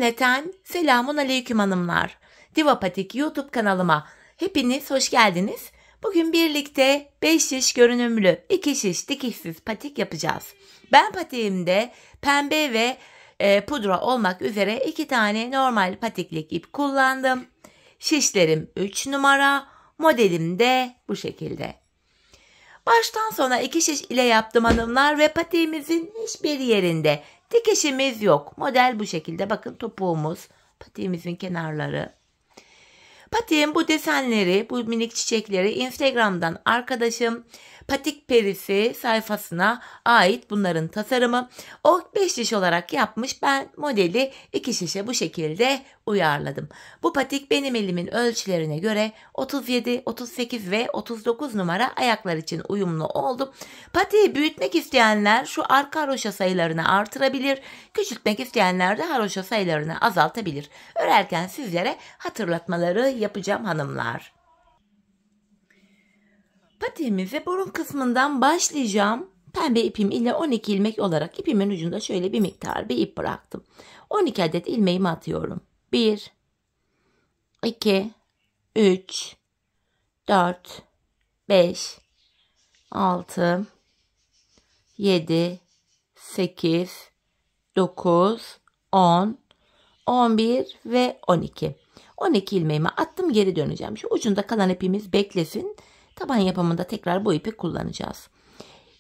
Cümleten selamun aleyküm hanımlar. Diva Patik YouTube kanalıma hepiniz hoş geldiniz. Bugün birlikte 5 şiş görünümlü 2 şiş dikişsiz patik yapacağız. Ben patiğimde pembe ve pudra olmak üzere 2 tane normal patiklik ip kullandım. Şişlerim 3 numara, modelim de bu şekilde. Baştan sona 2 şiş ile yaptım hanımlar ve patiğimizin hiçbir yerinde dikişimiz yok. Model bu şekilde. Bakın topuğumuz, patiğimizin kenarları. Patiğin bu desenleri, bu minik çiçekleri Instagram'dan arkadaşım Patik Perisi sayfasına ait bunların tasarımı. O 5 şiş olarak yapmış. Ben modeli 2 şişe bu şekilde uyarladım. Bu patik benim elimin ölçülerine göre 37, 38 ve 39 numara ayaklar için uyumlu oldu. Patiği büyütmek isteyenler şu arka haroşa sayılarını artırabilir. Küçültmek isteyenler de haroşa sayılarını azaltabilir. Örerken sizlere hatırlatmaları yapacağım hanımlar. Patiğimize burun kısmından başlayacağım. Pembe ipim ile 12 ilmek olarak ipimin ucunda şöyle bir miktar bir ip bıraktım. 12 adet ilmeğimi atıyorum. 1, 2, 3, 4, 5, 6, 7, 8, 9, 10, 11 ve 12. 12 ilmeğimi attım, geri döneceğim. Şu ucunda kalan ipimiz beklesin. Taban yapımında tekrar bu ipi kullanacağız.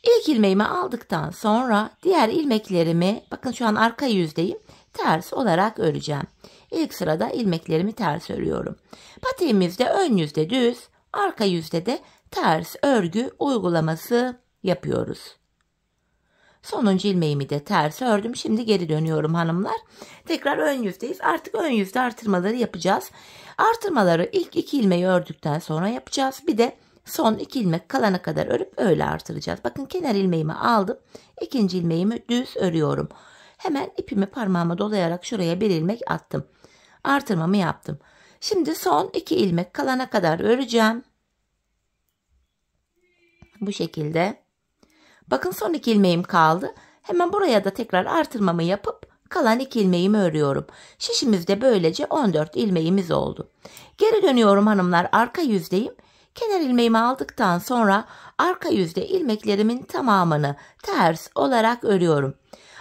İlk ilmeğimi aldıktan sonra diğer ilmeklerimi, bakın şu an arka yüzdeyim, ters olarak öreceğim. İlk sırada ilmeklerimi ters örüyorum. Patiğimizde ön yüzde düz, arka yüzde de ters örgü uygulaması yapıyoruz. Sonuncu ilmeğimi de ters ördüm. Şimdi geri dönüyorum hanımlar. Tekrar ön yüzdeyiz. Artık ön yüzde artırmaları yapacağız. Artırmaları ilk 2 ilmeği ördükten sonra yapacağız. Bir de son 2 ilmek kalana kadar örüp öyle artıracağız. Bakın kenar ilmeğimi aldım. İkinci ilmeğimi düz örüyorum. Hemen ipimi parmağıma dolayarak şuraya bir ilmek attım. Artırmamı yaptım. Şimdi son 2 ilmek kalana kadar öreceğim. Bu şekilde. Bakın son 2 ilmeğim kaldı. Hemen buraya da tekrar artırmamı yapıp kalan 2 ilmeğimi örüyorum. Şişimizde böylece 14 ilmeğimiz oldu. Geri dönüyorum hanımlar, arka yüzdeyim. Kenar ilmeğimi aldıktan sonra arka yüzde ilmeklerimin tamamını ters olarak örüyorum.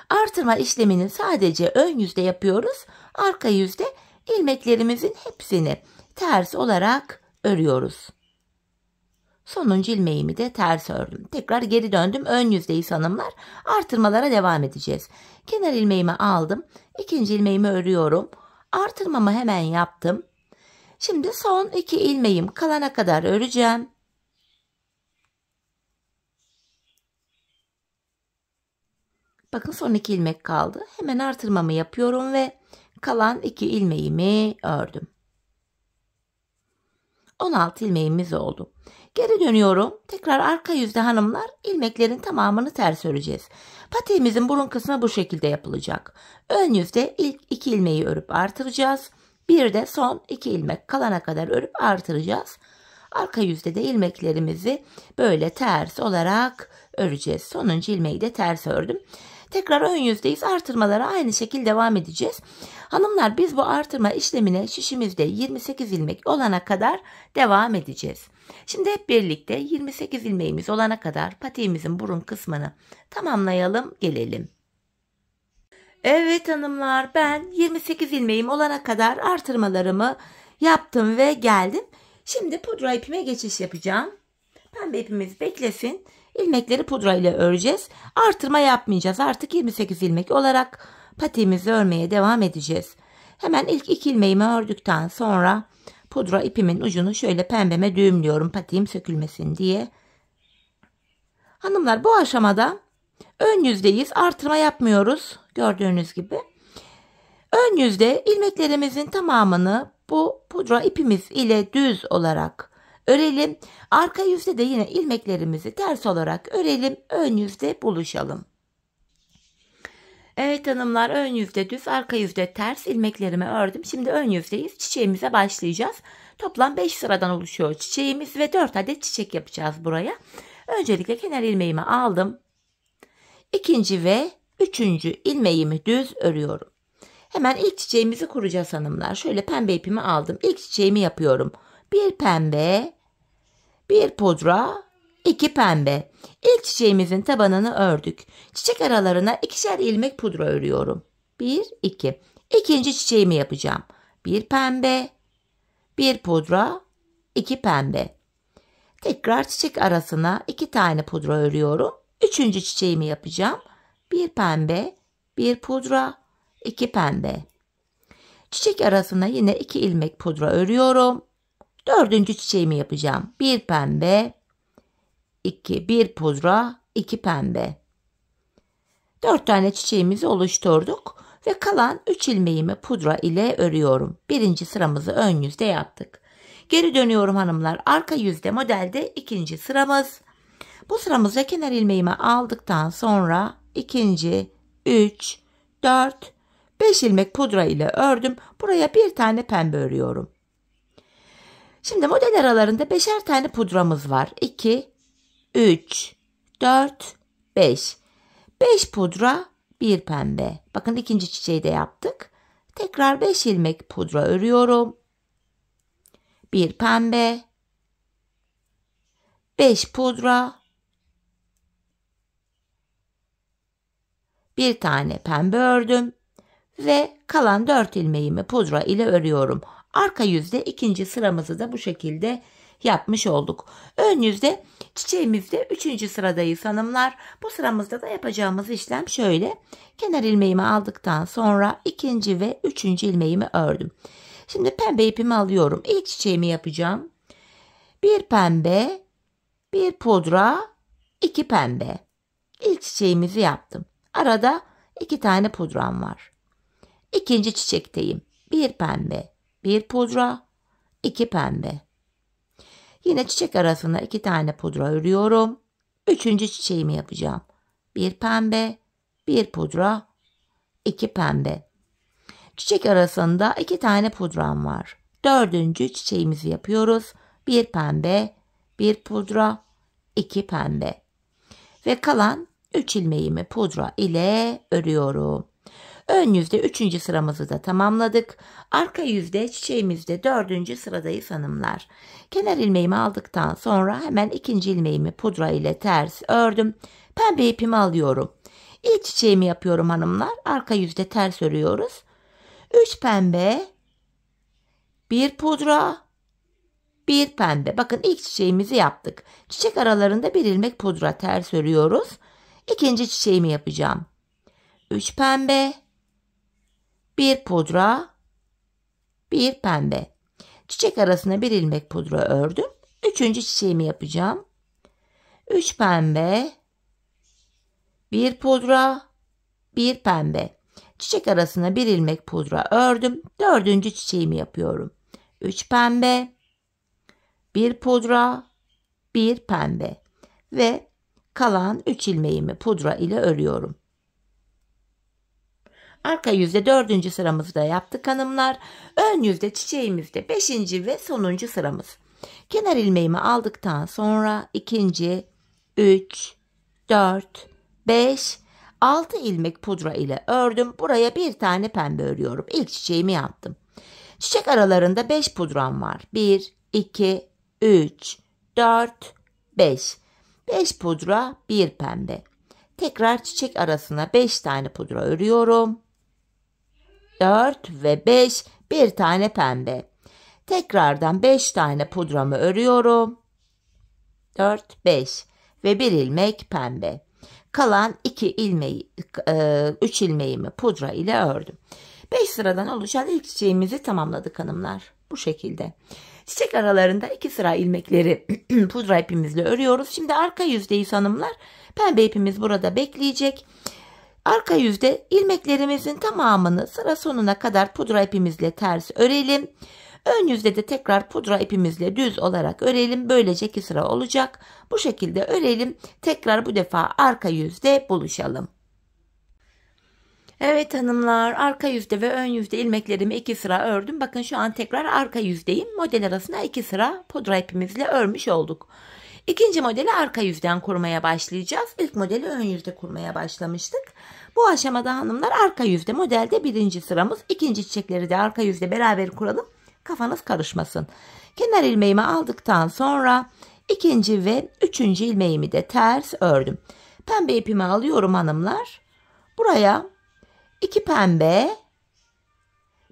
Artırma işlemini sadece ön yüzde yapıyoruz. Arka yüzde ilmeklerimizin hepsini ters olarak örüyoruz. Sonuncu ilmeğimi de ters ördüm. Tekrar geri döndüm. Ön yüzdeyiz hanımlar. Artırmalara devam edeceğiz. Kenar ilmeğimi aldım. İkinci ilmeğimi örüyorum. Artırmamı hemen yaptım. Şimdi son 2 ilmeğim kalana kadar öreceğim. Bakın son 2 ilmek kaldı. Hemen artırmamı yapıyorum ve kalan 2 ilmeğimi ördüm. 16 ilmeğimiz oldu. Geri dönüyorum. Tekrar arka yüzde hanımlar, ilmeklerin tamamını ters öreceğiz. Patiğimizin burun kısmı bu şekilde yapılacak. Ön yüzde ilk 2 ilmeği örüp artıracağız. Bir de son 2 ilmek kalana kadar örüp artıracağız. Arka yüzde de ilmeklerimizi böyle ters olarak öreceğiz. Sonuncu ilmeği de ters ördüm. Tekrar ön yüzdeyiz. Artırmalara aynı şekilde devam edeceğiz. Hanımlar, biz bu artırma işlemine şişimizde 28 ilmek olana kadar devam edeceğiz. Şimdi hep birlikte 28 ilmeğimiz olana kadar patiğimizin burun kısmını tamamlayalım, gelelim. Evet hanımlar, ben 28 ilmeğim olana kadar artırmalarımı yaptım ve geldim. Şimdi pudra ipime geçiş yapacağım. Pembe ipimiz beklesin. İlmekleri pudra ile öreceğiz. Artırma yapmayacağız. Artık 28 ilmek olarak patiğimizi örmeye devam edeceğiz. Hemen ilk 2 ilmeğimi ördükten sonra pudra ipimin ucunu şöyle pembeme düğümlüyorum, patiğim sökülmesin diye. Hanımlar, bu aşamada ön yüzdeyiz. Artırma yapmıyoruz. Gördüğünüz gibi. Ön yüzde ilmeklerimizin tamamını bu pudra ipimiz ile düz olarak örelim. Arka yüzde de yine ilmeklerimizi ters olarak örelim. Ön yüzde buluşalım. Evet hanımlar, ön yüzde düz, arka yüzde ters ilmeklerimi ördüm. Şimdi ön yüzdeyiz. Çiçeğimize başlayacağız. Toplam 5 sıradan oluşuyor çiçeğimiz ve 4 adet çiçek yapacağız buraya. Öncelikle kenar ilmeğimi aldım. İkinci ve üçüncü ilmeğimi düz örüyorum. Hemen ilk çiçeğimizi kuracağız hanımlar. Şöyle pembe ipimi aldım. İlk çiçeğimi yapıyorum. Bir pembe, bir pudra, 2 pembe. İlk çiçeğimizin tabanını ördük. Çiçek aralarına 2'şer ilmek pudra örüyorum. 1, 2. İkinci çiçeğimi yapacağım. Bir pembe, bir pudra, 2 pembe. Tekrar çiçek arasına 2 tane pudra örüyorum. Üçüncü çiçeğimi yapacağım. Bir pembe, bir pudra, 2 pembe. Çiçek arasına yine 2 ilmek pudra örüyorum. Dördüncü çiçeğimi yapacağım. Bir pembe, 1 pudra, 2 pembe. 4 tane çiçeğimizi oluşturduk ve kalan 3 ilmeğimi pudra ile örüyorum. Birinci sıramızı ön yüzde yaptık. Geri dönüyorum hanımlar. Arka yüzde modelde ikinci sıramız. Bu sıramızda kenar ilmeğimi aldıktan sonra ikinci, 3, 4, 5 ilmek pudra ile ördüm. Buraya bir tane pembe örüyorum. Şimdi model aralarında 5'er tane pudramız var. 2, 3, 4, 5. 5 pudra, 1 pembe. Bakın ikinci çiçeği de yaptık. Tekrar 5 ilmek pudra örüyorum. 1 pembe, 5 pudra, bir tane pembe ördüm ve kalan 4 ilmeğimi pudra ile örüyorum. Arka yüzde ikinci sıramızı da bu şekilde yapmış olduk. Ön yüzde çiçeğimizde 3. sıradayız hanımlar. Bu sıramızda da yapacağımız işlem şöyle. Kenar ilmeğimi aldıktan sonra 2. ve 3. ilmeğimi ördüm. Şimdi pembe ipimi alıyorum. İlk çiçeğimi yapacağım. Bir pembe, bir pudra, 2 pembe. İlk çiçeğimizi yaptım. Arada 2 tane pudram var. İkinci çiçekteyim. Bir pembe, bir pudra, 2 pembe. Yine çiçek arasına 2 tane pudra örüyorum. Üçüncü çiçeğimi yapacağım. Bir pembe, bir pudra, 2 pembe. Çiçek arasında 2 tane pudram var. Dördüncü çiçeğimizi yapıyoruz. Bir pembe, bir pudra, 2 pembe. Ve kalan 3 ilmeğimi pudra ile örüyorum. Ön yüzde 3. sıramızı da tamamladık. Arka yüzde çiçeğimizde 4. sıradayız hanımlar. Kenar ilmeğimi aldıktan sonra hemen 2. ilmeğimi pudra ile ters ördüm. Pembe ipimi alıyorum. İlk çiçeğimi yapıyorum hanımlar. Arka yüzde ters örüyoruz. 3 pembe, 1 pudra, 1 pembe. Bakın ilk çiçeğimizi yaptık. Çiçek aralarında 1 ilmek pudra ters örüyoruz. İkinci çiçeğimi yapacağım. 3 pembe, 1 pudra, 1 pembe. Çiçek arasına 1 ilmek pudra ördüm. Üçüncü çiçeğimi yapacağım. 3 pembe, 1 pudra, 1 pembe. Çiçek arasına 1 ilmek pudra ördüm. Dördüncü çiçeğimi yapıyorum. 3 pembe, 1 pudra, 1 pembe. Ve kalan 3 ilmeğimi pudra ile örüyorum. Arka yüzde 4. sıramızı da yaptık hanımlar. Ön yüzde çiçeğimizde 5. ve sonuncu sıramız. Kenar ilmeğimi aldıktan sonra 2, 3, 4, 5, 6 ilmek pudra ile ördüm. Buraya bir tane pembe örüyorum. İlk çiçeğimi yaptım. Çiçek aralarında 5 pudram var. 1, 2, 3, 4, 5. 5 pudra, 1 pembe. Tekrar çiçek arasına 5 tane pudra örüyorum. 4 ve 5, bir tane pembe. Tekrardan 5 tane pudramı örüyorum. 4, 5 ve 1 ilmek pembe. Kalan 3 ilmeğimi pudra ile ördüm. 5 sıradan oluşan ilk çiçeğimizi tamamladık hanımlar. Bu şekilde. Çiçek aralarında 2 sıra ilmekleri pudra ipimizle örüyoruz. Şimdi arka yüzdeyiz hanımlar. Pembe ipimiz burada bekleyecek. Arka yüzde ilmeklerimizin tamamını sıra sonuna kadar pudra ipimizle ters örelim. Ön yüzde de tekrar pudra ipimizle düz olarak örelim. Böylece 2 sıra olacak. Bu şekilde örelim. Tekrar bu defa arka yüzde buluşalım. Evet hanımlar, arka yüzde ve ön yüzde ilmeklerimi 2 sıra ördüm. Bakın şu an tekrar arka yüzdeyim. Model arasına 2 sıra pudra ipimizle örmüş olduk. İkinci modeli arka yüzden kurmaya başlayacağız. İlk modeli ön yüzde kurmaya başlamıştık. Bu aşamada hanımlar arka yüzde modelde birinci sıramız. İkinci çiçekleri de arka yüzde beraber kuralım. Kafanız karışmasın. Kenar ilmeğimi aldıktan sonra ikinci ve üçüncü ilmeğimi de ters ördüm. Pembe ipimi alıyorum hanımlar. Buraya 2 pembe,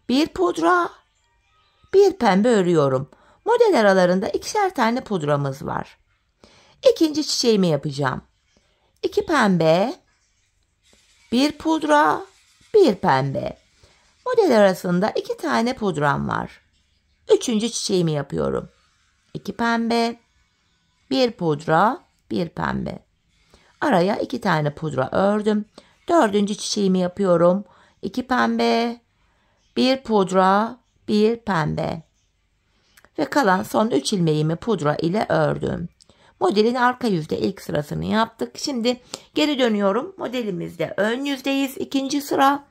1 pudra, 1 pembe örüyorum. Model aralarında ikişer tane pudramız var. İkinci çiçeğimi yapacağım. 2 pembe, 1 pudra, 1 pembe. Model arasında 2 tane pudram var. Üçüncü çiçeğimi yapıyorum. 2 pembe, 1 pudra, 1 pembe. Araya 2 tane pudra ördüm. Dördüncü çiçeğimi yapıyorum. 2 pembe, 1 pudra, 1 pembe. Ve kalan son 3 ilmeğimi pudra ile ördüm. Modelin arka yüzde ilk sırasını yaptık. Şimdi geri dönüyorum. Modelimizde ön yüzdeyiz. İkinci sıra.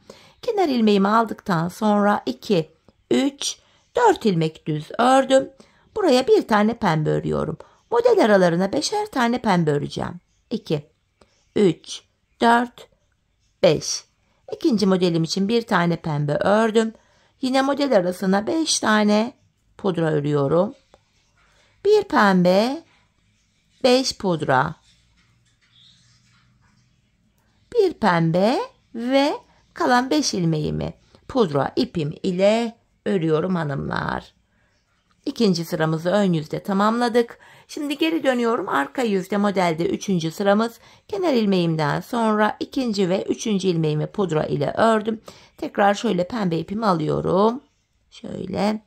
Kenar ilmeğimi aldıktan sonra 2, 3, 4 ilmek düz ördüm. Buraya bir tane pembe örüyorum. Model aralarına 5'er tane pembe öreceğim. 2, 3, 4, 5. İkinci modelim için bir tane pembe ördüm. Yine model arasına 5 tane pudra örüyorum. Bir pembe, 5 pudra, bir pembe ve kalan 5 ilmeğimi pudra ipim ile örüyorum hanımlar. İkinci sıramızı ön yüzde tamamladık. Şimdi geri dönüyorum. Arka yüzde modelde üçüncü sıramız. Kenar ilmeğimden sonra ikinci ve üçüncü ilmeğimi pudra ile ördüm. Tekrar şöyle pembe ipimi alıyorum. Şöyle.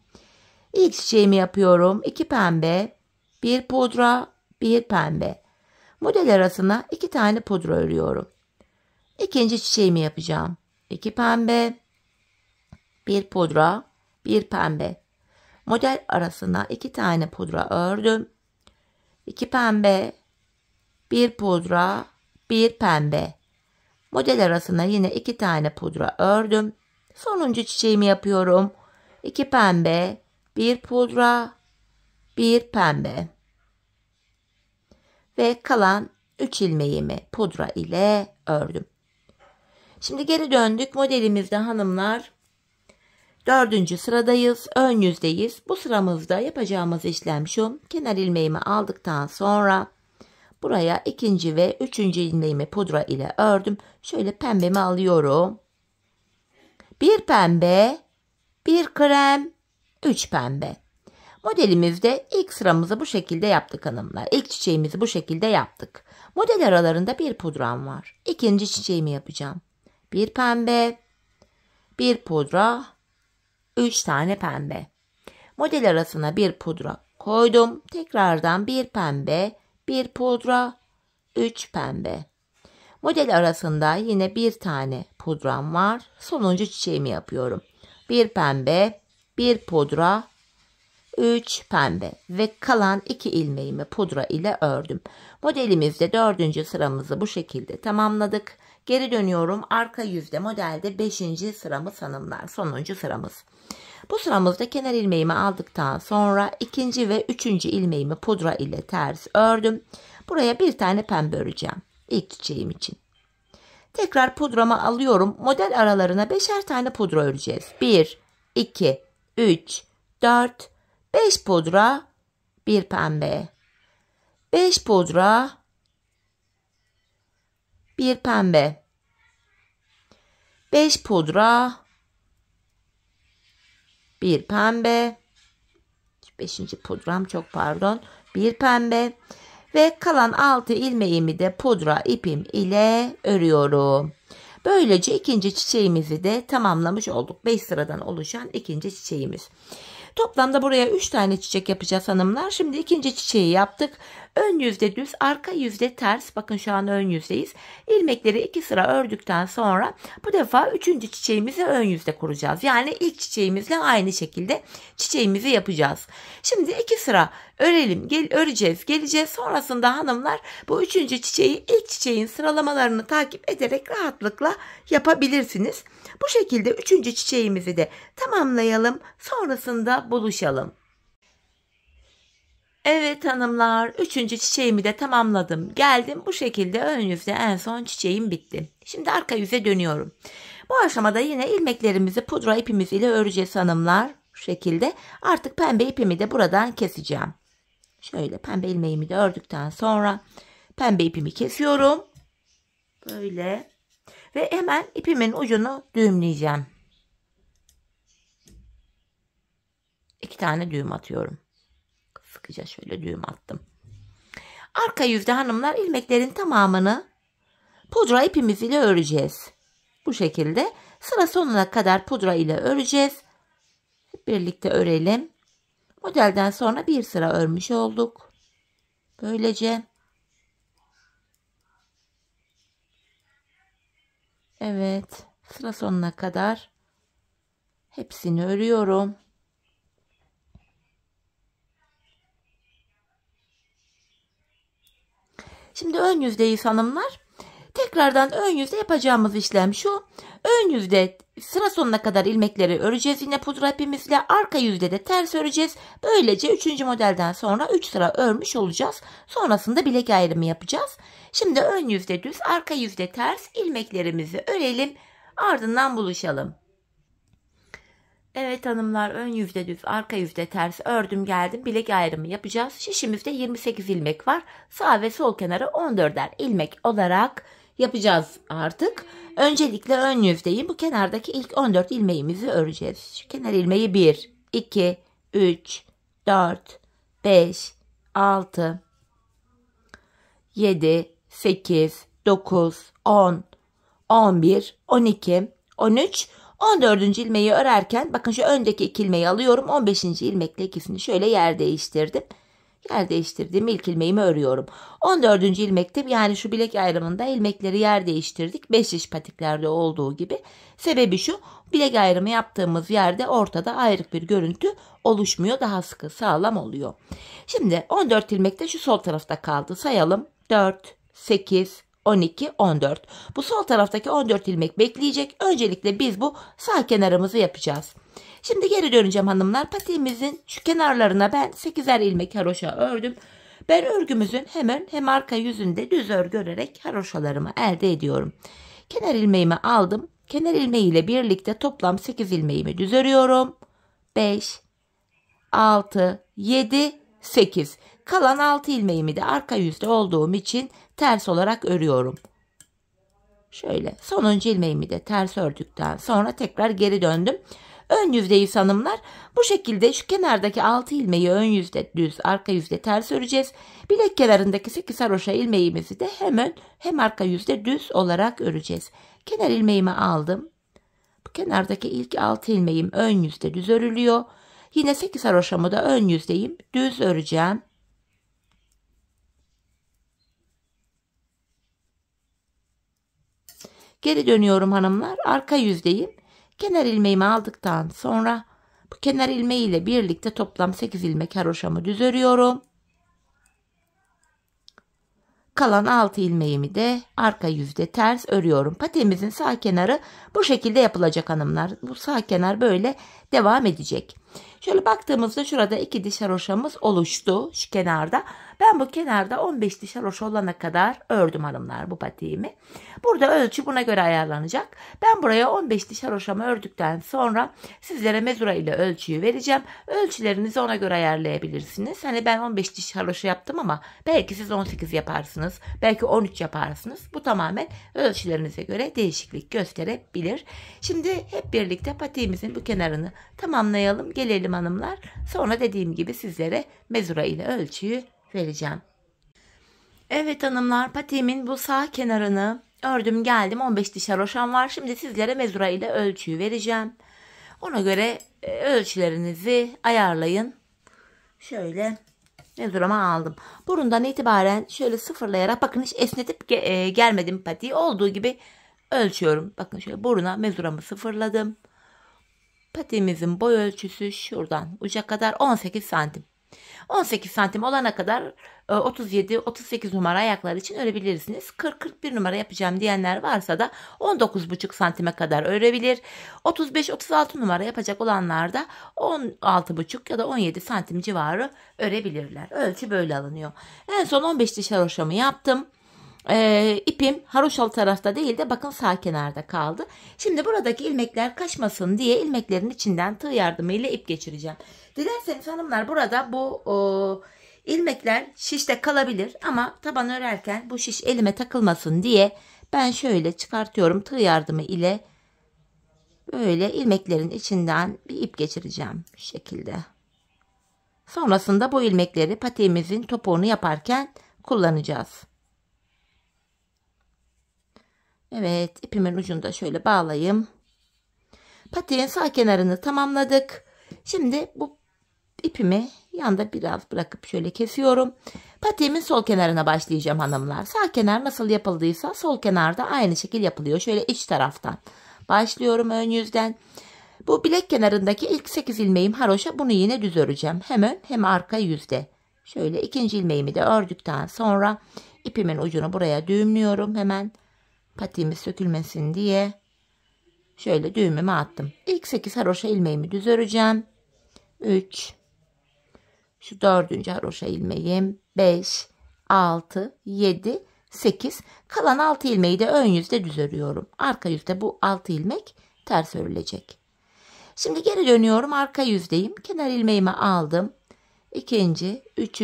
İlk çiçeğimi yapıyorum. 2 pembe, 1 pudra, 1 pembe. Model arasına 2 tane pudra örüyorum. İkinci çiçeğimi yapacağım. 2 pembe, 1 pudra, 1 pembe. Model arasına 2 tane pudra ördüm. 2 pembe, 1 pudra, 1 pembe. Model arasına yine 2 tane pudra ördüm. Sonuncu çiçeğimi yapıyorum. 2 pembe, 1 pudra, 1 pembe. Ve kalan 3 ilmeğimi pudra ile ördüm. Şimdi geri döndük. Modelimizde hanımlar 4. sıradayız. Ön yüzdeyiz. Bu sıramızda yapacağımız işlem şu. Kenar ilmeğimi aldıktan sonra buraya ikinci ve üçüncü ilmeğimi pudra ile ördüm. Şöyle pembemi alıyorum. Bir pembe, bir krem, 3 pembe. Modelimizde ilk sıramızı bu şekilde yaptık hanımlar. İlk çiçeğimizi bu şekilde yaptık. Model aralarında bir pudram var. İkinci çiçeğimi yapacağım. Bir pembe, bir pudra, 3 tane pembe. Model arasına bir pudra koydum. Tekrardan bir pembe, bir pudra, 3 pembe. Model arasında yine bir tane pudram var. Sonuncu çiçeğimi yapıyorum. Bir pembe, bir pudra, 3 pembe ve kalan 2 ilmeğimi pudra ile ördüm. Modelimizde 4. sıramızı bu şekilde tamamladık. Geri dönüyorum. Arka yüzde modelde 5. sıramız hanımlar. Sonuncu sıramız. Bu sıramızda kenar ilmeğimi aldıktan sonra ikinci ve üçüncü ilmeğimi pudra ile ters ördüm. Buraya bir tane pembe öreceğim. İlk çiçeğim için. Tekrar pudramı alıyorum. Model aralarına 5'er tane pudra öreceğiz. 1, 2, 3, 4, 5 pudra, 1 pembe. 5 pudra, 1 pembe. 5 pudra, 1 pembe. 5. pudram çok pardon. 1 pembe. Ve kalan 6 ilmeğimi de pudra ipim ile örüyorum. Böylece ikinci çiçeğimizi de tamamlamış olduk. 5 sıradan oluşan ikinci çiçeğimiz. Toplamda buraya 3 tane çiçek yapacağız hanımlar. Şimdi ikinci çiçeği yaptık. Ön yüzde düz, arka yüzde ters. Bakın şu an ön yüzdeyiz. İlmekleri 2 sıra ördükten sonra bu defa 3. çiçeğimizi ön yüzde kuracağız. Yani ilk çiçeğimizle aynı şekilde çiçeğimizi yapacağız. Şimdi 2 sıra örelim, öreceğiz, geleceğiz. Sonrasında hanımlar bu 3. çiçeği ilk çiçeğin sıralamalarını takip ederek rahatlıkla yapabilirsiniz. Bu şekilde 3. çiçeğimizi de tamamlayalım. Sonrasında buluşalım. Evet hanımlar, üçüncü çiçeğimi de tamamladım. Geldim, bu şekilde ön yüzde en son çiçeğim bitti. Şimdi arka yüze dönüyorum. Bu aşamada yine ilmeklerimizi pudra ipimiz ile öreceğiz hanımlar. Bu şekilde artık pembe ipimi de buradan keseceğim. Şöyle pembe ilmeğimi de ördükten sonra pembe ipimi kesiyorum. Böyle. Ve hemen ipimin ucunu düğümleyeceğim. 2 tane düğüm atıyorum. Sıkıca şöyle düğüm attım. Arka yüzde hanımlar ilmeklerin tamamını pudra ipimiz ile öreceğiz. Bu şekilde sıra sonuna kadar pudra ile öreceğiz. Hep birlikte örelim. Modelden sonra bir sıra örmüş olduk. Böylece. Evet, sıra sonuna kadar hepsini örüyorum. Şimdi ön yüzdeyiz hanımlar. Tekrardan ön yüzde yapacağımız işlem şu. Ön yüzde sıra sonuna kadar ilmekleri öreceğiz. Yine pudra ipimizle arka yüzde de ters öreceğiz. Böylece 3. modelden sonra 3 sıra örmüş olacağız. Sonrasında bilek ayrımı yapacağız. Şimdi ön yüzde düz, arka yüzde ters ilmeklerimizi örelim. Ardından buluşalım. Evet hanımlar, ön yüzde düz, arka yüzde ters ördüm geldim. Bilek ayrımı yapacağız. Şişimizde 28 ilmek var. Sağ ve sol kenarı 14'er ilmek olarak yapacağız artık. Öncelikle ön yüzdeyim. Bu kenardaki ilk 14 ilmeğimizi öreceğiz. Şu kenar ilmeği 1, 2, 3, 4, 5, 6, 7, 8, 9, 10, 11, 12, 13, 14. ilmeği örerken bakın şu öndeki 2 ilmeği alıyorum. 15. ilmekle ikisini şöyle yer değiştirdim. Yer değiştirdiğim ilk ilmeğimi örüyorum. 14. ilmekte yani şu bilek ayrımında ilmekleri yer değiştirdik. 5 diş patiklerde olduğu gibi. Sebebi şu, bilek ayrımı yaptığımız yerde ortada ayrık bir görüntü oluşmuyor. Daha sıkı sağlam oluyor. Şimdi 14 ilmek de şu sol tarafta kaldı. Sayalım. 4, 8, 12, 14. Bu sol taraftaki 14 ilmek bekleyecek. Öncelikle biz bu sağ kenarımızı yapacağız. Şimdi geri döneceğim hanımlar. Patiğimizin şu kenarlarına ben 8'er ilmek haroşa ördüm. Ben örgümüzün hem arka yüzünde düz örgü örerek haroşalarımı elde ediyorum. Kenar ilmeğimi aldım. Kenar ilmeğiyle birlikte toplam 8 ilmeğimi düz örüyorum. 5, 6, 7, 8. Kalan 6 ilmeğimi de arka yüzde olduğum için ters olarak örüyorum. Şöyle sonuncu ilmeğimi de ters ördükten sonra tekrar geri döndüm. Ön yüzdeyiz hanımlar. Bu şekilde şu kenardaki 6 ilmeği ön yüzde düz, arka yüzde ters öreceğiz. Bilek kenarındaki 8 haroşa ilmeğimizi de hem ön hem arka yüzde düz olarak öreceğiz. Kenar ilmeğimi aldım. Bu kenardaki ilk 6 ilmeğim ön yüzde düz örülüyor. Yine 8 haroşamı da ön yüzdeyim. Düz öreceğim. Geri dönüyorum hanımlar. Arka yüzdeyim. Kenar ilmeğimi aldıktan sonra bu kenar ilmeği ile birlikte toplam 8 ilmek haroşamı düz örüyorum. Kalan 6 ilmeğimi de arka yüzde ters örüyorum. Patiğimizin sağ kenarı bu şekilde yapılacak hanımlar. Bu sağ kenar böyle devam edecek. Şöyle baktığımızda şurada 2 diş haroşamız oluştu şu kenarda. Ben bu kenarda 15 diş haroşa olana kadar ördüm hanımlar bu patiğimi. Burada ölçü buna göre ayarlanacak. Ben buraya 15 diş haroşamı ördükten sonra sizlere mezura ile ölçüyü vereceğim. Ölçülerinizi ona göre ayarlayabilirsiniz. Hani ben 15 diş haroşa yaptım ama belki siz 18 yaparsınız. Belki 13 yaparsınız. Bu tamamen ölçülerinize göre değişiklik gösterebilir. Şimdi hep birlikte patiğimizin bu kenarını tamamlayalım. Gelelim hanımlar. Sonra dediğim gibi sizlere mezura ile ölçüyü vereceğim. Evet hanımlar, patiğimin bu sağ kenarını ördüm geldim. 15 diş haroşam var. Şimdi sizlere mezura ile ölçüyü vereceğim. Ona göre ölçülerinizi ayarlayın. Şöyle mezuramı aldım. Burundan itibaren şöyle sıfırlayarak bakın hiç esnetip gelmedim patiği. Olduğu gibi ölçüyorum. Bakın şöyle buruna mezuramı sıfırladım. Patiğimizin boy ölçüsü şuradan uca kadar 18 santim. 18 santim olana kadar 37-38 numara ayaklar için örebilirsiniz. 40-41 numara yapacağım diyenler varsa da 19,5 santime kadar örebilir. 35-36 numara yapacak olanlar da 16,5 ya da 17 santim civarı örebilirler. Ölçü böyle alınıyor. En son 15 diş haroşamı yaptım. İpim haroşalı tarafta değil de bakın sağ kenarda kaldı. Şimdi buradaki ilmekler kaçmasın diye ilmeklerin içinden tığ yardımıyla ip geçireceğim. Dilerseniz hanımlar burada bu ilmekler şişte kalabilir ama taban örerken bu şiş elime takılmasın diye ben şöyle çıkartıyorum, tığ yardımı ile böyle ilmeklerin içinden bir ip geçireceğim şu şekilde. Sonrasında bu ilmekleri patiğimizin topuğunu yaparken kullanacağız. Evet, ipimin ucunu da şöyle bağlayayım. Patiğin sağ kenarını tamamladık. Şimdi bu ipimi yanda biraz bırakıp şöyle kesiyorum. Patiğimin sol kenarına başlayacağım hanımlar. Sağ kenar nasıl yapıldıysa sol kenarda aynı şekil yapılıyor. Şöyle iç taraftan başlıyorum, ön yüzden. Bu bilek kenarındaki ilk 8 ilmeğim haroşa, bunu yine düz öreceğim. Hem ön hem arka yüzde. Şöyle ikinci ilmeğimi de ördükten sonra ipimin ucunu buraya düğümlüyorum hemen. Patiğimiz sökülmesin diye şöyle düğümümü attım. İlk 8 haroşa ilmeğimi düz öreceğim. 3, şu 4. haroşa ilmeğim, 5, 6, 7, 8. Kalan 6 ilmeği de ön yüzde düz örüyorum. Arka yüzde bu 6 ilmek ters örülecek. Şimdi geri dönüyorum, arka yüzdeyim. Kenar ilmeğimi aldım. 2. 3.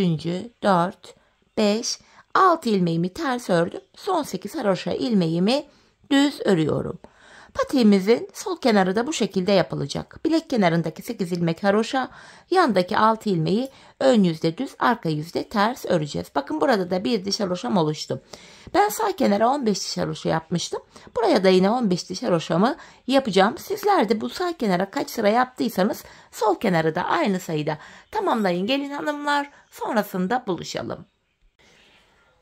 4, 5, 6 ilmeğimi ters ördüm. Son 8 haroşa ilmeğimi düz örüyorum. Patiğimizin sol kenarı da bu şekilde yapılacak. Bilek kenarındaki 8 ilmek haroşa, yandaki 6 ilmeği ön yüzde düz, arka yüzde ters öreceğiz. Bakın burada da bir diş haroşam oluştu. Ben sağ kenara 15 diş haroşa yapmıştım. Buraya da yine 15 diş haroşamı yapacağım. Sizler de bu sağ kenara kaç sıra yaptıysanız sol kenarı da aynı sayıda tamamlayın gelin hanımlar. Sonrasında buluşalım.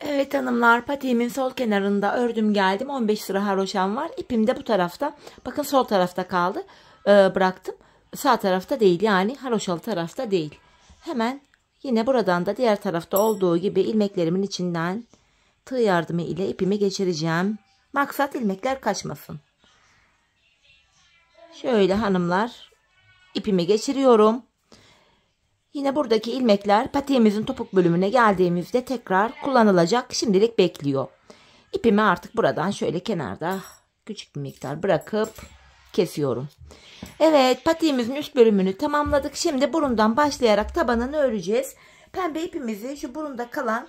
Evet hanımlar, patiğimin sol kenarında ördüm geldim. 15 sıra haroşam var. İpim de bu tarafta. Bakın sol tarafta kaldı. Bıraktım. Sağ tarafta değil, yani haroşalı tarafta değil. Hemen yine buradan da diğer tarafta olduğu gibi ilmeklerimin içinden tığ yardımı ile ipimi geçireceğim. Maksat ilmekler kaçmasın. Şöyle hanımlar, ipimi geçiriyorum. Yine buradaki ilmekler patiğimizin topuk bölümüne geldiğimizde tekrar kullanılacak. Şimdilik bekliyor. İpimi artık buradan şöyle kenarda küçük bir miktar bırakıp kesiyorum. Evet, patiğimizin üst bölümünü tamamladık. Şimdi burundan başlayarak tabanını öreceğiz. Pembe ipimizi, şu burunda kalan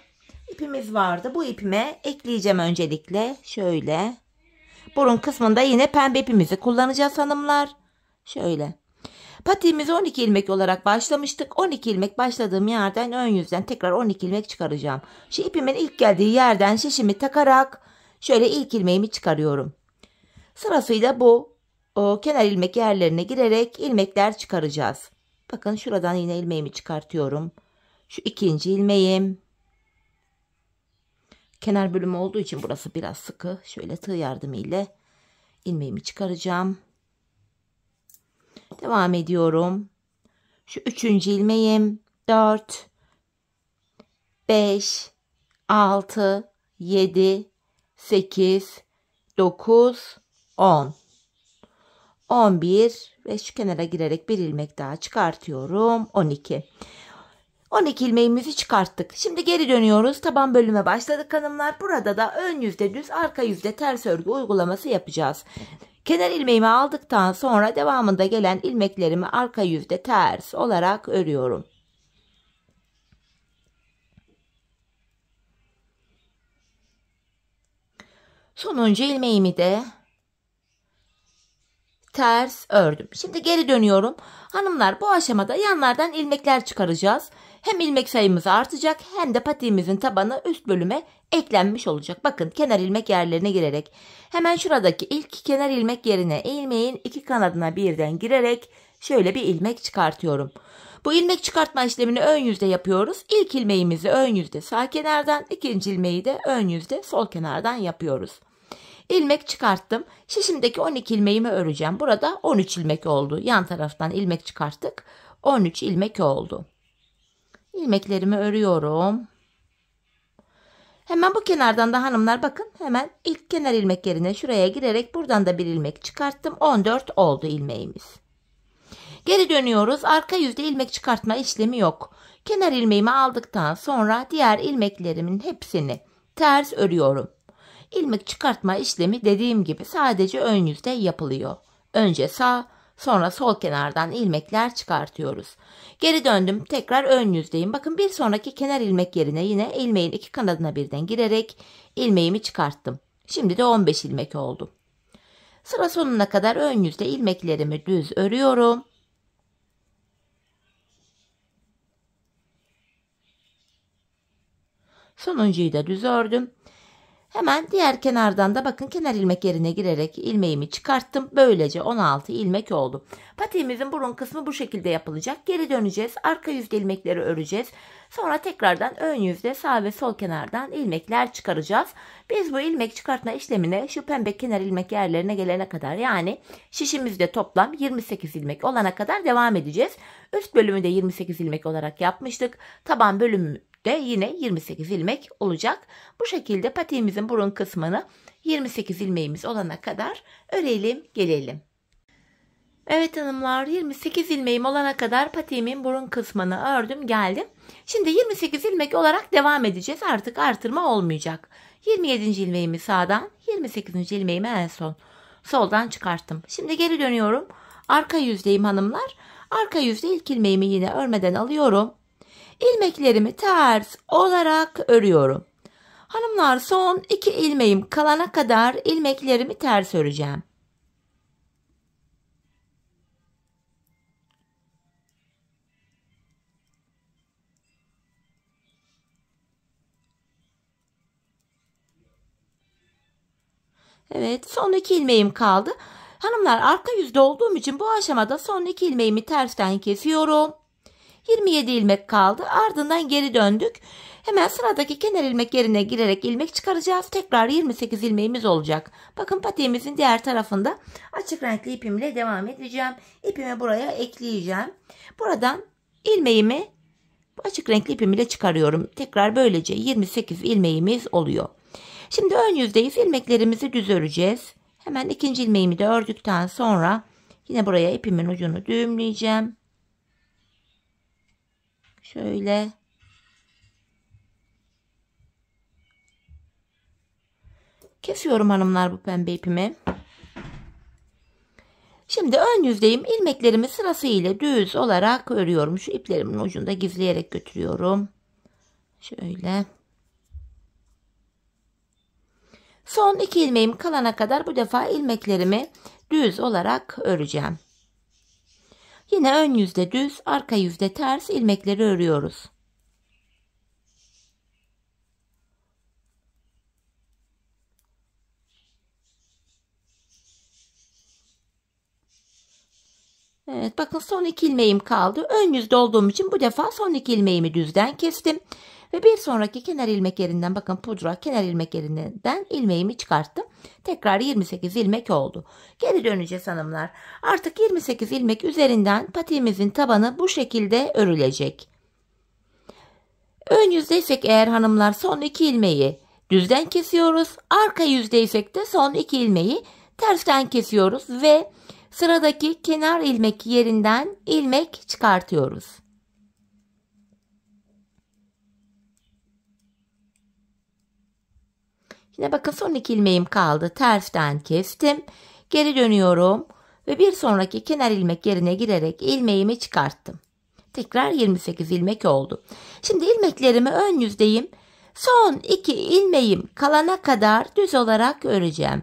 ipimiz vardı. Bu ipime ekleyeceğim öncelikle. Şöyle. Burun kısmında yine pembe ipimizi kullanacağız hanımlar. Şöyle. Patiğimizi 12 ilmek olarak başlamıştık. 12 ilmek başladığım yerden ön yüzden tekrar 12 ilmek çıkaracağım. Şu ipimin ilk geldiği yerden şişimi takarak şöyle ilk ilmeğimi çıkarıyorum. Sırasıyla bu kenar ilmek yerlerine girerek ilmekler çıkaracağız. Bakın şuradan yine ilmeğimi çıkartıyorum. Şu ikinci ilmeğim. Kenar bölümü olduğu için burası biraz sıkı. Şöyle tığ yardımıyla ilmeğimi çıkaracağım. Devam ediyorum. Şu üçüncü ilmeğim. 4, 5, 6, 7, 8, 9, 10. 11 ve şu kenara girerek bir ilmek daha çıkartıyorum. 12. 12 ilmeğimizi çıkarttık. Şimdi geri dönüyoruz. Taban bölüme başladık hanımlar. Burada da ön yüzde düz, arka yüzde ters örgü uygulaması yapacağız. Kenar ilmeğimi aldıktan sonra devamında gelen ilmeklerimi arka yüzde ters olarak örüyorum. Sonuncu ilmeğimi de ters ördüm. Şimdi geri dönüyorum. Hanımlar, bu aşamada yanlardan ilmekler çıkaracağız. Hem ilmek sayımız artacak hem de patiğimizin tabanı üst bölüme eklenmiş olacak. Bakın, kenar ilmek yerlerine girerek hemen şuradaki ilk kenar ilmek yerine ilmeğin iki kanadına birden girerek şöyle bir ilmek çıkartıyorum. Bu ilmek çıkartma işlemini ön yüzde yapıyoruz. İlk ilmeğimizi ön yüzde sağ kenardan, ikinci ilmeği de ön yüzde sol kenardan yapıyoruz. İlmek çıkarttım. Şişimdeki 12 ilmeğimi öreceğim. Burada 13 ilmek oldu. Yan taraftan ilmek çıkarttık. 13 ilmek oldu. İlmeklerimi örüyorum. Hemen bu kenardan da hanımlar bakın, hemen ilk kenar ilmek yerine şuraya girerek buradan da bir ilmek çıkarttım. 14 oldu ilmeğimiz. Geri dönüyoruz. Arka yüzde ilmek çıkartma işlemi yok. Kenar ilmeğimi aldıktan sonra diğer ilmeklerimin hepsini ters örüyorum. İlmek çıkartma işlemi dediğim gibi sadece ön yüzde yapılıyor. Önce sağ, sonra sol kenardan ilmekler çıkartıyoruz. Geri döndüm. Tekrar ön yüzdeyim. Bakın bir sonraki kenar ilmek yerine yine ilmeğin iki kanadına birden girerek ilmeğimi çıkarttım. Şimdi de 15 ilmek oldu. Sıra sonuna kadar ön yüzde ilmeklerimi düz örüyorum. Sonuncuyu da düz ördüm. Hemen diğer kenardan da bakın kenar ilmek yerine girerek ilmeğimi çıkarttım. Böylece 16 ilmek oldu. Patiğimizin burun kısmı bu şekilde yapılacak. Geri döneceğiz. Arka yüzde ilmekleri öreceğiz. Sonra tekrardan ön yüzde sağ ve sol kenardan ilmekler çıkaracağız. Biz bu ilmek çıkartma işlemine şu pembe kenar ilmek yerlerine gelene kadar, yani şişimizde toplam 28 ilmek olana kadar devam edeceğiz. Üst bölümü de 28 ilmek olarak yapmıştık. Taban bölümü de yine 28 ilmek olacak. Bu şekilde patiğimizin burun kısmını 28 ilmeğimiz olana kadar örelim gelelim. Evet hanımlar, 28 ilmeğim olana kadar patiğimin burun kısmını ördüm geldim. Şimdi 28 ilmek olarak devam edeceğiz. Artık artırma olmayacak. 27. ilmeğimi sağdan, 28. ilmeğimi en son soldan çıkarttım. Şimdi geri dönüyorum. Arka yüzdeyim hanımlar. Arka yüzde ilk ilmeğimi yine örmeden alıyorum. İlmeklerimi ters olarak örüyorum. Hanımlar, son 2 ilmeğim kalana kadar ilmeklerimi ters öreceğim. Evet, son 2 ilmeğim kaldı. Hanımlar, arka yüzde olduğum için bu aşamada son 2 ilmeğimi tersten kesiyorum. 27 ilmek kaldı. Ardından geri döndük. Hemen sıradaki kenar ilmek yerine girerek ilmek çıkaracağız. Tekrar 28 ilmeğimiz olacak. Bakın patiğimizin diğer tarafında açık renkli ipimle devam edeceğim. İpimi buraya ekleyeceğim. Buradan ilmeğimi açık renkli ipimle çıkarıyorum. Tekrar böylece 28 ilmeğimiz oluyor. Şimdi ön yüzdeyiz. İlmeklerimizi düz öreceğiz. Hemen ikinci ilmeğimi de ördükten sonra yine buraya ipimin ucunu düğümleyeceğim. Şöyle. Kesiyorum hanımlar bu pembe ipimi. Şimdi ön yüzdeyim. İlmeklerimi sırasıyla düz olarak örüyorum. Şu iplerimin ucunda gizleyerek götürüyorum. Şöyle. Son 2 ilmeğim kalana kadar bu defa ilmeklerimi düz olarak öreceğim. Yine ön yüzde düz, arka yüzde ters ilmekleri örüyoruz. Evet, bakın son 2 ilmeğim kaldı. Ön yüzde olduğum için bu defa son 2 ilmeğimi düzden kestim. Ve bir sonraki kenar ilmek yerinden, bakın pudra kenar ilmek yerinden ilmeğimi çıkarttım. Tekrar 28 ilmek oldu. Geri döneceğiz hanımlar. Artık 28 ilmek üzerinden patiğimizin tabanı bu şekilde örülecek. Ön yüzdeysek eğer hanımlar son 2 ilmeği düzden kesiyoruz. Arka yüzdeysek de son 2 ilmeği tersten kesiyoruz ve sıradaki kenar ilmek yerinden ilmek çıkartıyoruz. Yine bakın son 2 ilmeğim kaldı. Tersten kestim. Geri dönüyorum ve bir sonraki kenar ilmek yerine girerek ilmeğimi çıkarttım. Tekrar 28 ilmek oldu. Şimdi ilmeklerimi ön yüzdeyim. Son 2 ilmeğim kalana kadar düz olarak öreceğim.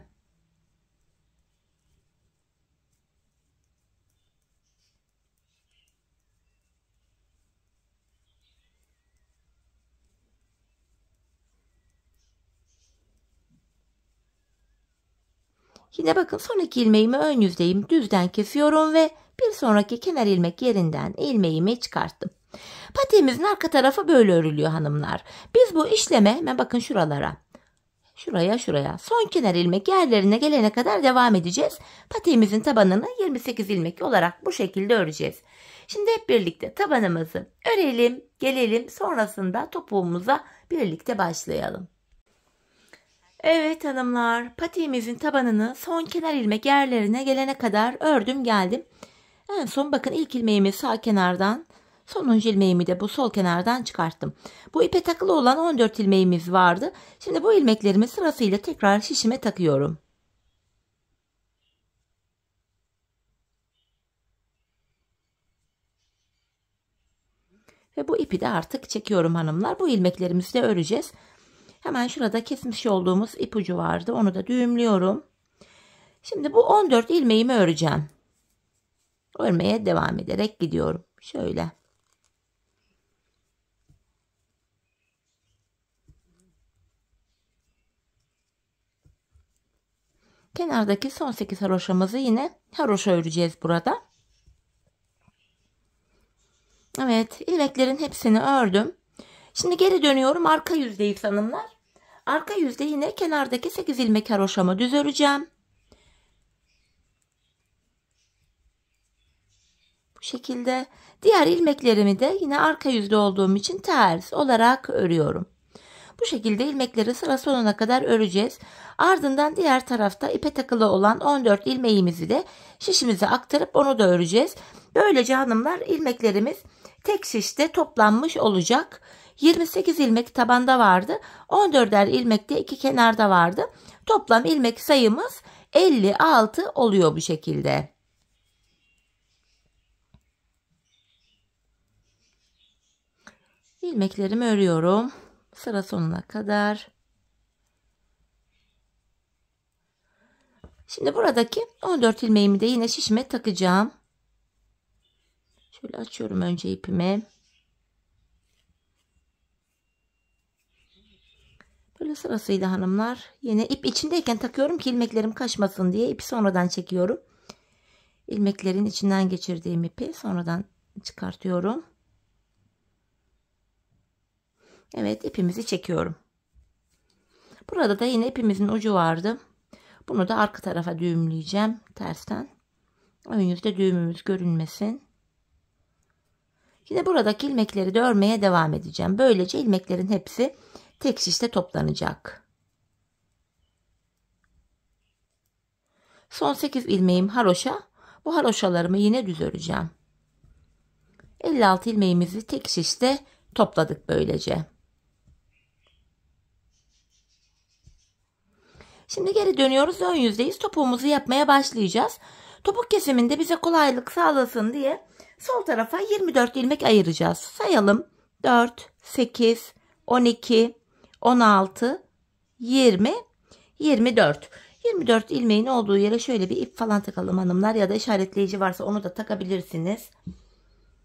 Yine bakın son 2 ilmeğimi ön yüzdeyim. Düzden kesiyorum ve bir sonraki kenar ilmek yerinden ilmeğimi çıkarttım. Patiğimizin arka tarafı böyle örülüyor hanımlar. Biz bu işleme hemen bakın şuralara. şuraya. Son kenar ilmek yerlerine gelene kadar devam edeceğiz. Patiğimizin tabanını 28 ilmek olarak bu şekilde öreceğiz. Şimdi hep birlikte tabanımızı örelim, gelelim. Sonrasında topuğumuza birlikte başlayalım. Evet hanımlar, patiğimizin tabanını son kenar ilmek yerlerine gelene kadar ördüm geldim. En son bakın ilk ilmeğimi sağ kenardan, sonuncu ilmeğimi de bu sol kenardan çıkarttım. Bu ipe takılı olan 14 ilmeğimiz vardı. Şimdi bu ilmeklerimi sırasıyla tekrar şişime takıyorum. Ve bu ipi de artık çekiyorum hanımlar. Bu ilmeklerimizi de öreceğiz. Hemen şurada kesmiş olduğumuz ipucu vardı. Onu da düğümlüyorum. Şimdi bu 14 ilmeğimi öreceğim. Örmeye devam ederek gidiyorum. Şöyle. Kenardaki son 8 haroşamızı yine haroşa öreceğiz burada. Evet, ilmeklerin hepsini ördüm. Şimdi geri dönüyorum, arka yüzdeyiz hanımlar. Arka yüzde yine kenardaki 8 ilmek haroşamı düz öreceğim. Bu şekilde diğer ilmeklerimi de yine arka yüzde olduğum için ters olarak örüyorum. Bu şekilde ilmekleri sıra sonuna kadar öreceğiz. Ardından diğer tarafta ipe takılı olan 14 ilmeğimizi de şişimize aktarıp onu da öreceğiz. Böylece hanımlar ilmeklerimiz tek şişte toplanmış olacak. 28 ilmek tabanda vardı. 14'er ilmek de iki kenarda vardı. Toplam ilmek sayımız 56 oluyor bu şekilde. İlmeklerimi örüyorum. Sıra sonuna kadar. Şimdi buradaki 14 ilmeğimi de yine şişime takacağım. Şöyle açıyorum önce ipimi. Böyle sırasıyla hanımlar. Yine ip içindeyken takıyorum ki ilmeklerim kaçmasın diye. İpi sonradan çekiyorum. İlmeklerin içinden geçirdiğim ipi sonradan çıkartıyorum. Evet, ipimizi çekiyorum. Burada da yine ipimizin ucu vardı. Bunu da arka tarafa düğümleyeceğim tersten. Ön yüzde düğümümüz görünmesin. Yine buradaki ilmekleri de örmeye devam edeceğim. Böylece ilmeklerin hepsi tek şişte toplanacak. Son 8 ilmeğim haroşa. Bu haroşalarımı yine düz öreceğim. 56 ilmeğimizi tek şişte topladık böylece. Şimdi geri dönüyoruz. Ön yüzdeyiz. Topuğumuzu yapmaya başlayacağız. Topuk kesiminde bize kolaylık sağlasın diye sol tarafa 24 ilmek ayıracağız. Sayalım. 4, 8, 12, 16, 20, 24. 24 ilmeğin olduğu yere şöyle bir ip falan takalım hanımlar, ya da işaretleyici varsa onu da takabilirsiniz.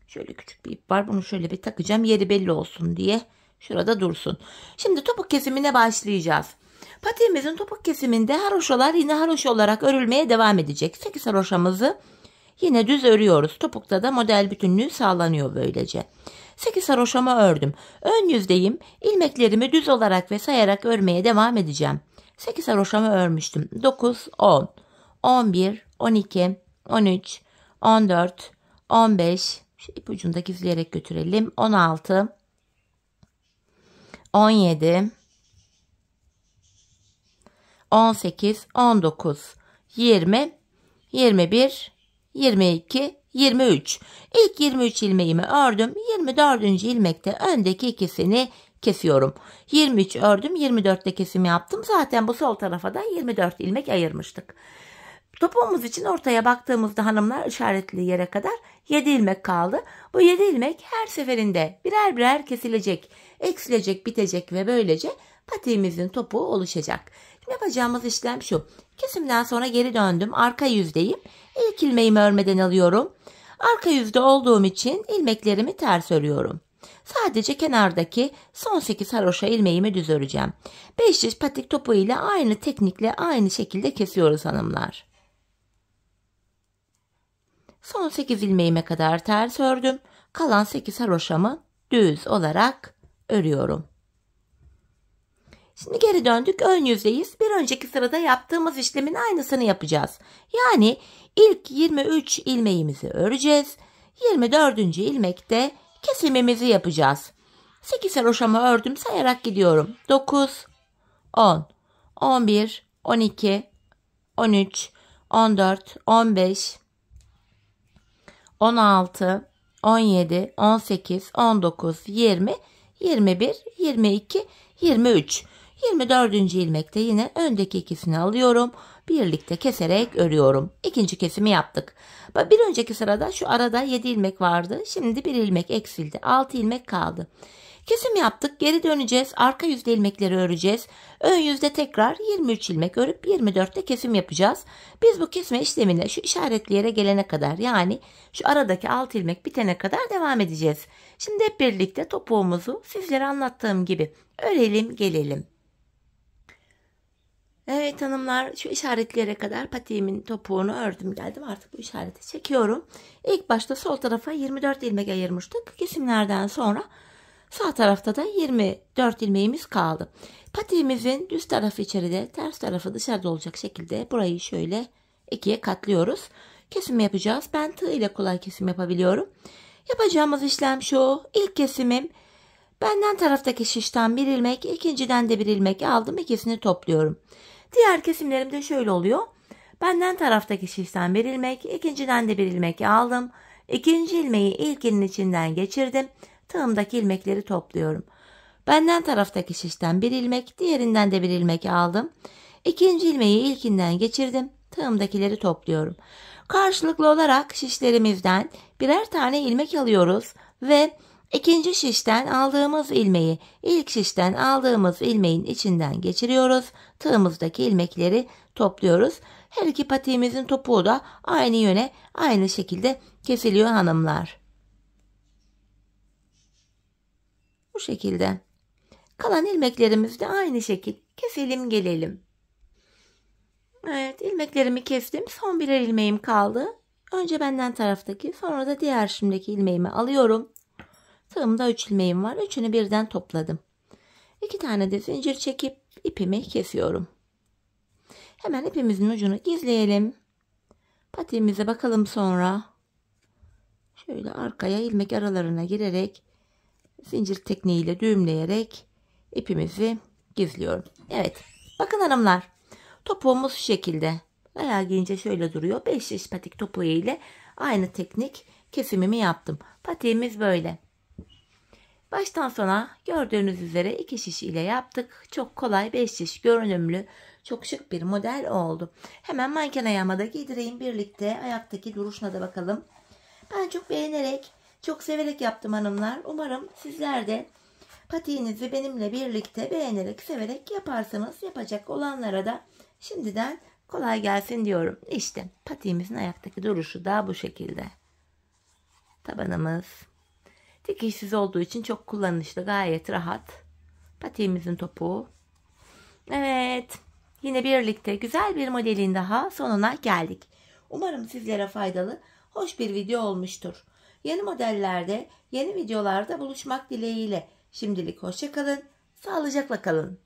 Şöyle küçük bir ip var. Bunu şöyle bir takacağım. Yeri belli olsun diye. Şurada dursun. Şimdi topuk kesimine başlayacağız. Patiğimizin topuk kesiminde haroşalar yine haroşa olarak örülmeye devam edecek. 8 haroşamızı yine düz örüyoruz. Topukta da model bütünlüğü sağlanıyor böylece. 8 haroşamı ördüm. Ön yüzdeyim. İlmeklerimi düz olarak ve sayarak örmeye devam edeceğim. 8 haroşamı örmüştüm. 9, 10, 11, 12, 13, 14, 15, şu ipucunu da gizleyerek götürelim. 16, 17, 18, 19, 20, 21, 22, 23. İlk 23 ilmeğimi ördüm. 24. ilmekte öndeki ikisini kesiyorum. 23 ördüm. 24'te kesim yaptım. Zaten bu sol tarafa da 24 ilmek ayırmıştık. Topuğumuz için ortaya baktığımızda hanımlar işaretli yere kadar 7 ilmek kaldı. Bu 7 ilmek her seferinde birer birer kesilecek, eksilecek, bitecek ve böylece patiğimizin topuğu oluşacak. Yapacağımız işlem şu. Kesimden sonra geri döndüm. Arka yüzdeyim. İlk ilmeğimi örmeden alıyorum. Arka yüzde olduğum için ilmeklerimi ters örüyorum. Sadece kenardaki son 8 haroşa ilmeğimi düz öreceğim. 5 diş patik topuğu ile aynı teknikle aynı şekilde kesiyoruz hanımlar. Son 8 ilmeğime kadar ters ördüm. Kalan 8 haroşamı düz olarak örüyorum. Şimdi geri döndük, ön yüzdeyiz. Bir önceki sırada yaptığımız işlemin aynısını yapacağız. Yani ilk 23 ilmeğimizi öreceğiz. 24. ilmekte kesimimizi yapacağız. 8 haroşamı ördüm, sayarak gidiyorum. 9, 10, 11, 12, 13, 14, 15, 16, 17, 18, 19, 20, 21, 22, 23. 24. ilmekte yine öndeki ikisini alıyorum. Birlikte keserek örüyorum. İkinci kesimi yaptık. Bir önceki sırada şu arada 7 ilmek vardı. Şimdi bir ilmek eksildi. 6 ilmek kaldı. Kesim yaptık. Geri döneceğiz. Arka yüzde ilmekleri öreceğiz. Ön yüzde tekrar 23 ilmek örüp 24'te kesim yapacağız. Biz bu kesme işlemine şu işaretli yere gelene kadar, yani şu aradaki 6 ilmek bitene kadar devam edeceğiz. Şimdi hep birlikte topuğumuzu sizlere anlattığım gibi örelim gelelim. Evet hanımlar, şu işaretlere kadar patiğimin topuğunu ördüm geldim. Artık bu işareti çekiyorum. İlk başta sol tarafa 24 ilmek ayırmıştık. Kesimlerden sonra sağ tarafta da 24 ilmeğimiz kaldı. Patiğimizin düz tarafı içeride, ters tarafı dışarıda olacak şekilde burayı şöyle ikiye katlıyoruz. Kesim yapacağız. Ben tığ ile kolay kesim yapabiliyorum. Yapacağımız işlem şu. İlk kesimim, benden taraftaki şişten bir ilmek, ikinciden de bir ilmek aldım. İkisini topluyorum. Diğer kesimlerim de şöyle oluyor. Benden taraftaki şişten bir ilmek, ikinciden de bir ilmek aldım. İkinci ilmeği ilkinin içinden geçirdim. Tığımdaki ilmekleri topluyorum. Benden taraftaki şişten bir ilmek, diğerinden de bir ilmek aldım. İkinci ilmeği ilkinden geçirdim. Tığımdakileri topluyorum. Karşılıklı olarak şişlerimizden birer tane ilmek alıyoruz ve ikinci şişten aldığımız ilmeği ilk şişten aldığımız ilmeğin içinden geçiriyoruz. Tığımızdaki ilmekleri topluyoruz. Her iki patiğimizin topuğu da aynı yöne, aynı şekilde kesiliyor hanımlar. Bu şekilde. Kalan ilmeklerimiz de aynı şekil. Keselim gelelim. Evet, ilmeklerimi kestim. Son birer ilmeğim kaldı. Önce benden taraftaki, sonra da diğer şimdiki ilmeğimi alıyorum. Tığımda 3 ilmeğim var. Üçünü birden topladım. 2 tane de zincir çekip ipimi kesiyorum. Hemen ipimizin ucunu gizleyelim. Patiğimize bakalım sonra. Şöyle arkaya ilmek aralarına girerek zincir tekniğiyle düğümleyerek ipimizi gizliyorum. Evet. Bakın hanımlar. Topuğumuz şu şekilde. Bayağı giyince şöyle duruyor. 5 şiş patik topuğu ile aynı teknik kesimimi yaptım. Patiğimiz böyle. Baştan sona gördüğünüz üzere 2 şiş ile yaptık. Çok kolay 5 şiş görünümlü, çok şık bir model oldu. Hemen manken ayağıma da giydireyim. Birlikte ayaktaki duruşuna da bakalım. Ben çok beğenerek, çok severek yaptım hanımlar. Umarım sizler de patiğinizi benimle birlikte beğenerek, severek yaparsanız, yapacak olanlara da şimdiden kolay gelsin diyorum. İşte patiğimizin ayaktaki duruşu da bu şekilde. Tabanımız dikişsiz olduğu için çok kullanışlı, gayet rahat. Patiğimizin topuğu. Evet, yine birlikte güzel bir modelin daha sonuna geldik. Umarım sizlere faydalı, hoş bir video olmuştur. Yeni modellerde, yeni videolarda buluşmak dileğiyle. Şimdilik hoşça kalın, sağlıcakla kalın.